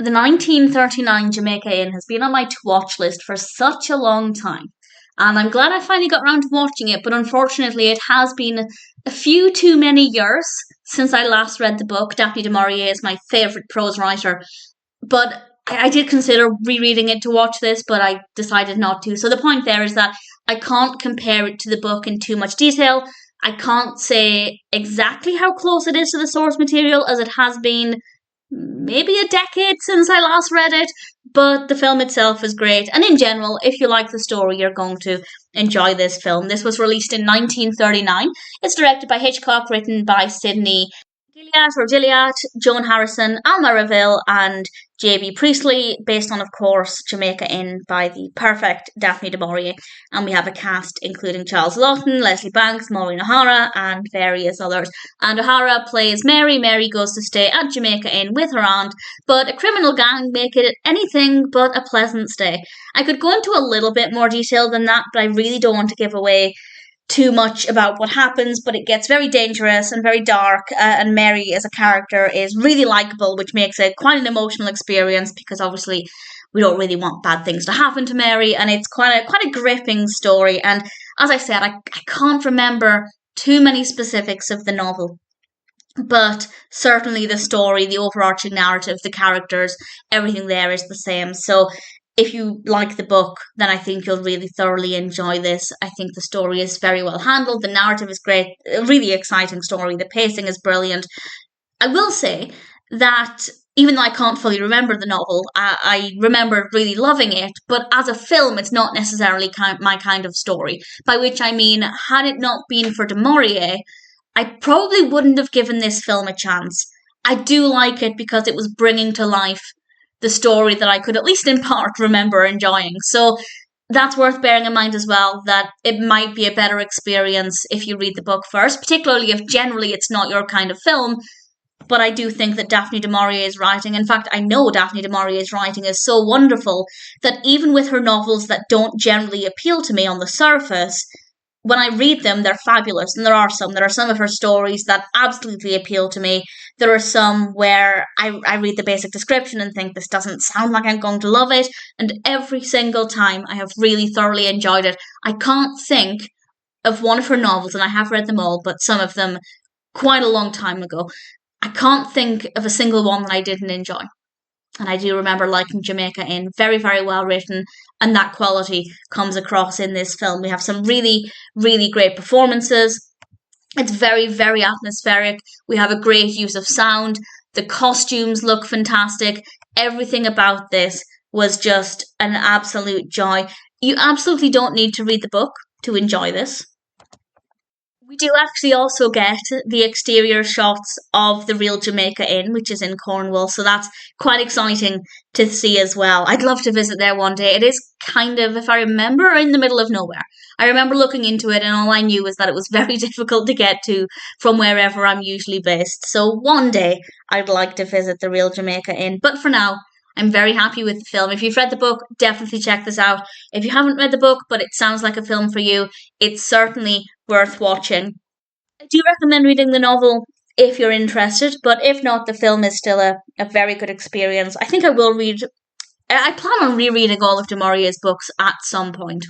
The 1939 Jamaica Inn has been on my to watch list for such a long time. And I'm glad I finally got around to watching it, but unfortunately, it has been a few too many years since I last read the book. Daphne Du Maurier is my favourite prose writer, but I did consider rereading it to watch this, but I decided not to. So the point there is that I can't compare it to the book in too much detail. I can't say exactly how close it is to the source material, as it has been maybe a decade since I last read it, but the film itself is great. And in general, if you like the story, you're going to enjoy this film. This was released in 1939. It's directed by Hitchcock, written by Sidney Gilliatt, Joan Harrison, Alma Reville, and J.B. Priestley, based on, of course, Jamaica Inn by the perfect Daphne Du Maurier. And we have a cast including Charles Laughton, Leslie Banks, Maureen O'Hara, and various others. And O'Hara plays Mary. Mary goes to stay at Jamaica Inn with her aunt, but a criminal gang make it anything but a pleasant stay. I could go into a little bit more detail than that, but I really don't want to give away too much about what happens, but it gets very dangerous and very dark, and Mary as a character is really likeable, which makes it quite an emotional experience, because obviously we don't really want bad things to happen to Mary, and it's quite a gripping story. And as I said, I can't remember too many specifics of the novel, but certainly the story, the overarching narrative, the characters, everything there is the same. So if you like the book, then I think you'll really thoroughly enjoy this. I think the story is very well handled. The narrative is great. A really exciting story. The pacing is brilliant. I will say that even though I can't fully remember the novel, I remember really loving it. But as a film, it's not necessarily my kind of story. By which I mean, had it not been for Du Maurier, I probably wouldn't have given this film a chance. I do like it because it was bringing to life the story that I could at least in part remember enjoying. So that's worth bearing in mind as well, that it might be a better experience if you read the book first, particularly if generally it's not your kind of film. But I do think that Daphne Du Maurier's writing, in fact, I know Daphne Du Maurier's writing is so wonderful that even with her novels that don't generally appeal to me on the surface, when I read them, they're fabulous. And there are some of her stories that absolutely appeal to me. There are some where I read the basic description and think this doesn't sound like I'm going to love it. And every single time I have really thoroughly enjoyed it. I can't think of one of her novels, and I have read them all, but some of them quite a long time ago. I can't think of a single one that I didn't enjoy. And I do remember liking Jamaica Inn. Very, very well written. And that quality comes across in this film. We have some really, really great performances. It's very, very atmospheric. We have a great use of sound. The costumes look fantastic. Everything about this was just an absolute joy. You absolutely don't need to read the book to enjoy this. We do actually also get the exterior shots of the real Jamaica Inn, which is in Cornwall, so that's quite exciting to see as well. I'd love to visit there one day. It is kind of, if I remember, in the middle of nowhere. I remember looking into it, and all I knew was that it was very difficult to get to from wherever I'm usually based. So one day I'd like to visit the real Jamaica Inn. But for now, I'm very happy with the film. If you've read the book, definitely check this out. If you haven't read the book, but it sounds like a film for you, it's certainly worth watching. I do recommend reading the novel if you're interested, but if not, the film is still a very good experience. I think I will read. I plan on rereading all of Du Maurier's books at some point.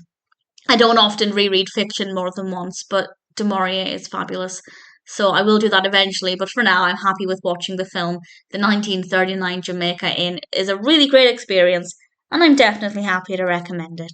I don't often reread fiction more than once, but Du Maurier is fabulous. So I will do that eventually, but for now I'm happy with watching the film. The 1939 Jamaica Inn is a really great experience, and I'm definitely happy to recommend it.